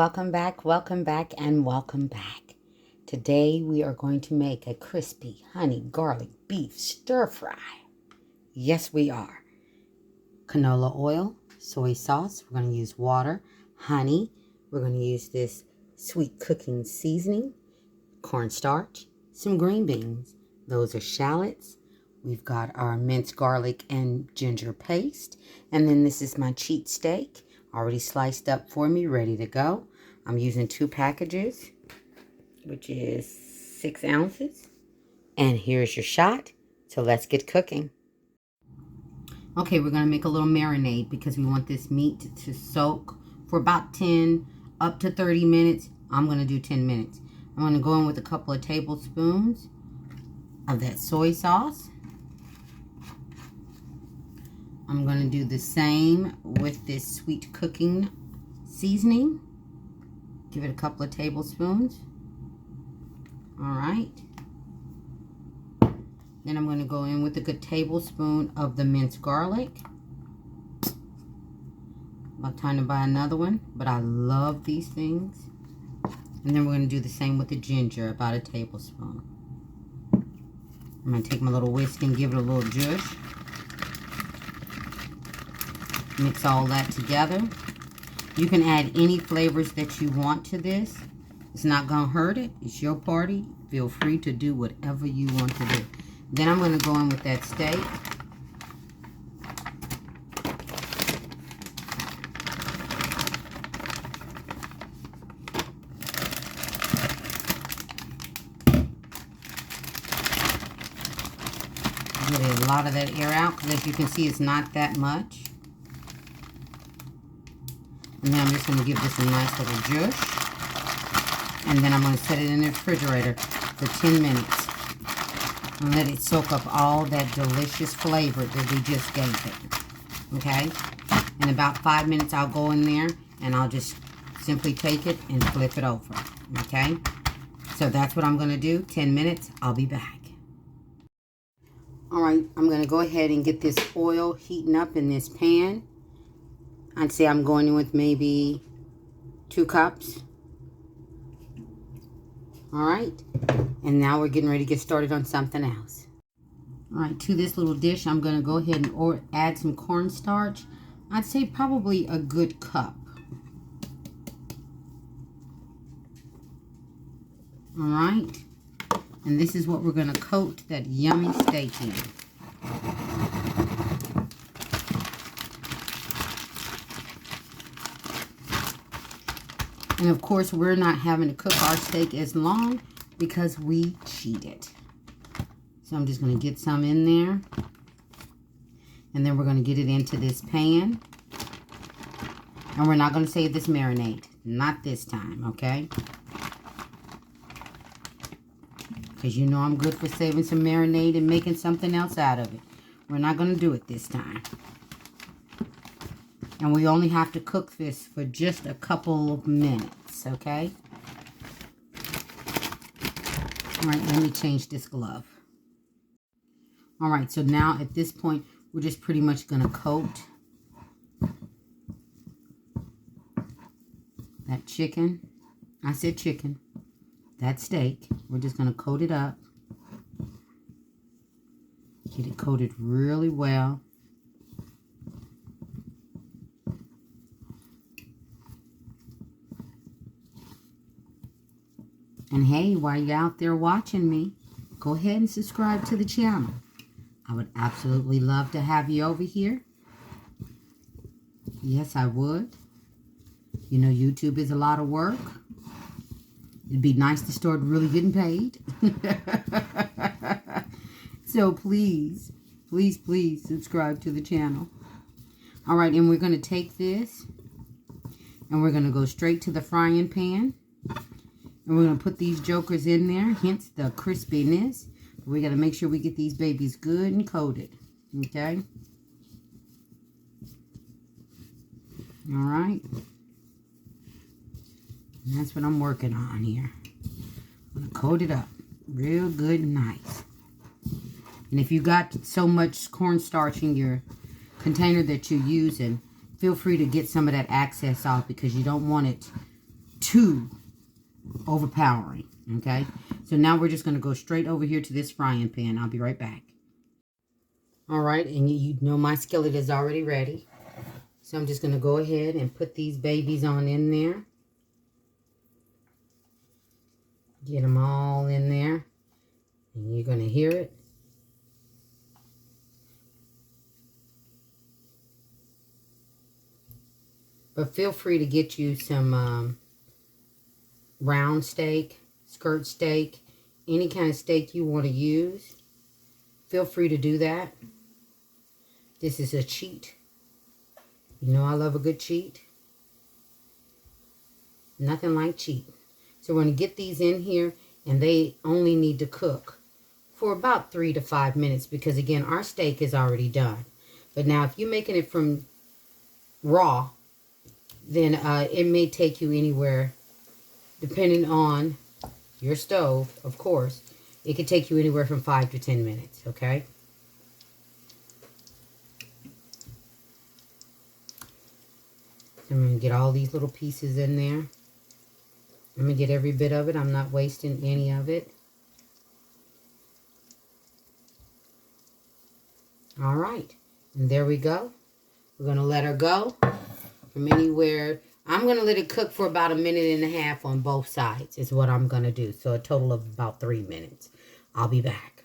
welcome back, and welcome back. Today we are going to make a crispy honey garlic beef stir fry. Yes, we are. Canola oil, soy sauce, we're going to use water, honey, we're going to use this sweet cooking seasoning, cornstarch, some green beans. Those are shallots. We've got our minced garlic and ginger paste. And then this is my cheat steak, already sliced up for me, ready to go. I'm using 2 packages, which is 6 ounces. And here's your shot. So let's get cooking. Okay, we're going to make a little marinade because we want this meat to soak for about 10 up to 30 minutes. I'm going to do 10 minutes. I'm going to go in with a couple of tablespoons of that soy sauce. I'm going to do the same with this sweet cooking seasoning. Give it a couple of tablespoons. All right. Then I'm going to go in with a good tablespoon of the minced garlic. About time to buy another one, but I love these things. And then we're going to do the same with the ginger, about a tablespoon. I'm going to take my little whisk and give it a little zhuzh. Mix all that together. You can add any flavors that you want to this. It's not going to hurt it. It's your party. Feel free to do whatever you want to do. Then I'm going to go in with that steak. Get a lot of that air out because as you can see, it's not that much. And then I'm just going to give this a nice little zhuzh. And then I'm going to set it in the refrigerator for 10 minutes. And let it soak up all that delicious flavor that we just gave it. Okay? In about 5 minutes, I'll go in there and I'll just simply take it and flip it over. Okay? So that's what I'm going to do. 10 minutes. I'll be back. Alright, I'm going to go ahead and get this oil heating up in this pan. I'd say I'm going in with maybe 2 cups. Alright, and now we're getting ready to get started on something else. Alright, to this little dish, I'm going to go ahead and add some cornstarch. I'd say probably a good cup. Alright, and this is what we're going to coat that yummy steak in. And of course, we're not having to cook our steak as long because we cheated. So I'm just going to get some in there. And then we're going to get it into this pan. And we're not going to save this marinade. Not this time, okay? Because you know I'm good for saving some marinade and making something else out of it. We're not going to do it this time. And we only have to cook this for just a couple of minutes, okay? All right, let me change this glove. All right, so now at this point, we're just pretty much going to coat that chicken. I said chicken. That steak. We're just going to coat it up. Get it coated really well. And hey, while you're out there watching me, go ahead and subscribe to the channel. I would absolutely love to have you over here. Yes, I would. You know, YouTube is a lot of work. It'd be nice to start really getting paid. So please, please, please subscribe to the channel. All right, and we're going to take this and we're going to go straight to the frying pan. And we're going to put these jokers in there, hence the crispiness. We got to make sure we get these babies good and coated. Okay? All right. And that's what I'm working on here. I'm going to coat it up real good and nice. And if you got so much cornstarch in your container that you're using, feel free to get some of that excess off because you don't want it too overpowering, okay? So now we're just going to go straight over here to this frying pan. I'll be right back. All right, and you know my skillet is already ready. So I'm just going to go ahead and put these babies on in there. Get them all in there. And you're going to hear it. But feel free to get you some round steak, skirt steak, any kind of steak you want to use. Feel free to do that. This is a cheat. You know I love a good cheat. Nothing like cheat. So we're going to get these in here, and they only need to cook for about 3 to 5 minutes because, again, our steak is already done. But now if you're making it from raw, then it may take you anywhere, depending on your stove, of course. It could take you anywhere from 5 to 10 minutes, okay? I'm going to get all these little pieces in there. I'm going to get every bit of it. I'm not wasting any of it. All right. And there we go. We're going to let her go from anywhere. I'm going to let it cook for about 1.5 minutes on both sides is what I'm going to do. So a total of about 3 minutes. I'll be back.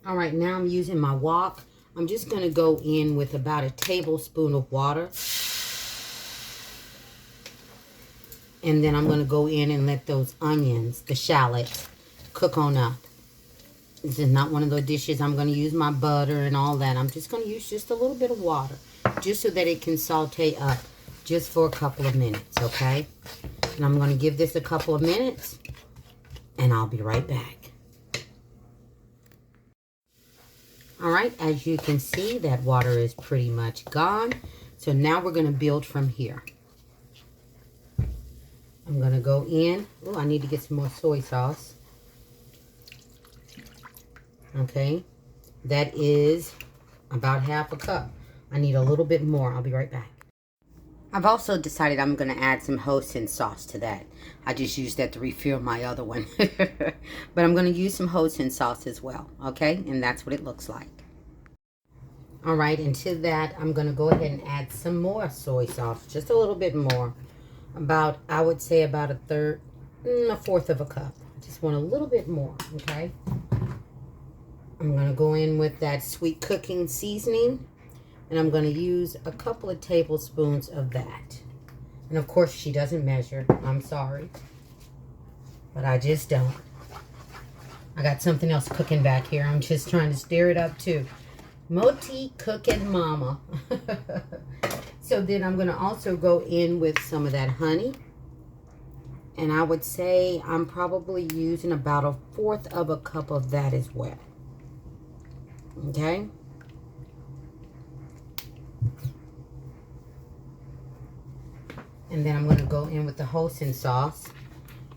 All right. Now I'm using my wok. I'm just going to go in with about a tablespoon of water. And then I'm going to go in and let those onions, the shallots, cook on up. This is not one of those dishes I'm going to use my butter and all that. I'm just going to use just a little bit of water, just so that it can saute up just for a couple of minutes, okay? And I'm going to give this a couple of minutes, and I'll be right back. All right, as you can see, that water is pretty much gone. So now we're going to build from here. I'm going to go in. Oh, I need to get some more soy sauce. Okay. That is about half a cup. I need a little bit more. I'll be right back. I've also decided I'm going to add some hoisin sauce to that. I just used that to refill my other one. But I'm going to use some hoisin sauce as well. Okay. And that's what it looks like. All right. And to that, I'm going to go ahead and add some more soy sauce. Just a little bit more. About, I would say about a fourth of a cup. I just want a little bit more, okay? I'm going to go in with that sweet cooking seasoning, and I'm going to use a couple of tablespoons of that. And of course, she doesn't measure. I'm sorry. But I just don't. I got something else cooking back here. I'm just trying to stir it up too. Moti cooking mama. So then I'm going to also go in with some of that honey. And I would say I'm probably using about a fourth of a cup of that as well. Okay. And then I'm going to go in with the hoisin sauce,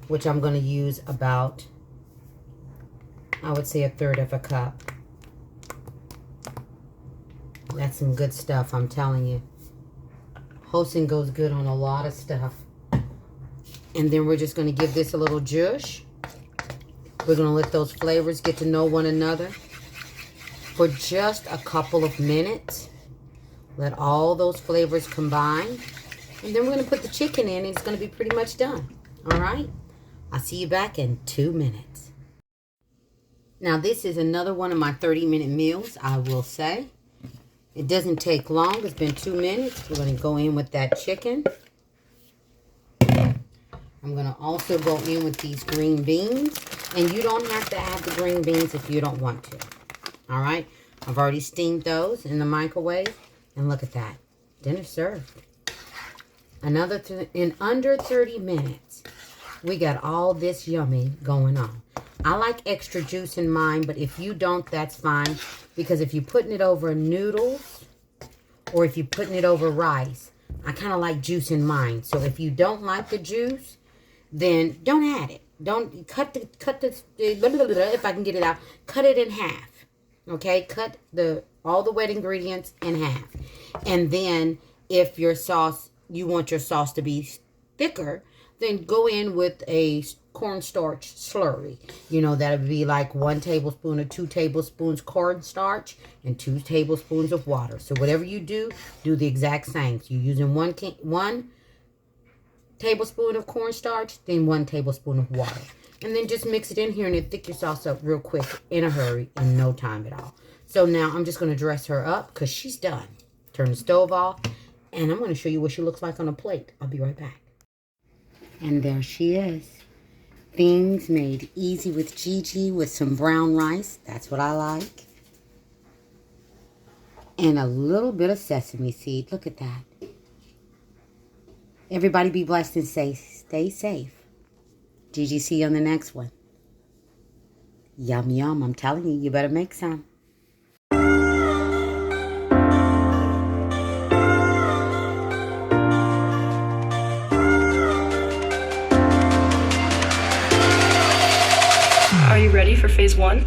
which I'm going to use about, I would say, a third of a cup. That's some good stuff, I'm telling you. Hoisin goes good on a lot of stuff. And then we're just going to give this a little zhuzh. We're going to let those flavors get to know one another for just a couple of minutes. Let all those flavors combine. And then we're going to put the chicken in, and it's going to be pretty much done. All right? I'll see you back in 2 minutes. Now, this is another one of my 30-minute meals, I will say. It doesn't take long. It's been 2 minutes. We're going to go in with that chicken. I'm going to also go in with these green beans. And you don't have to add the green beans if you don't want to. All right? I've already steamed those in the microwave. And look at that. Dinner served. In under 30 minutes, we got all this yummy going on. I like extra juice in mine, but if you don't, that's fine. Because if you're putting it over noodles or if you're putting it over rice, I kind of like juice in mine. So if you don't like the juice, then don't add it. Don't cut the if I can get it out, cut it in half. Okay, cut all the wet ingredients in half. And then if your sauce, you want your sauce to be thicker, then go in with a cornstarch slurry. You know, that would be like 1 tablespoon or 2 tablespoons cornstarch and 2 tablespoons of water. So whatever you do the exact same. So you're using 1 tablespoon of cornstarch, then 1 tablespoon of water. And then just mix it in here and it thick your sauce up real quick in a hurry in no time at all. So now I'm just going to dress her up because she's done. Turn the stove off and I'm going to show you what she looks like on a plate. I'll be right back. And there she is. Things made easy with Gigi with some brown rice. That's what I like. And a little bit of sesame seed. Look at that. Everybody be blessed and stay safe. Gigi, see you on the next one. Yum, yum. I'm telling you, you better make some. Are you ready for phase 1?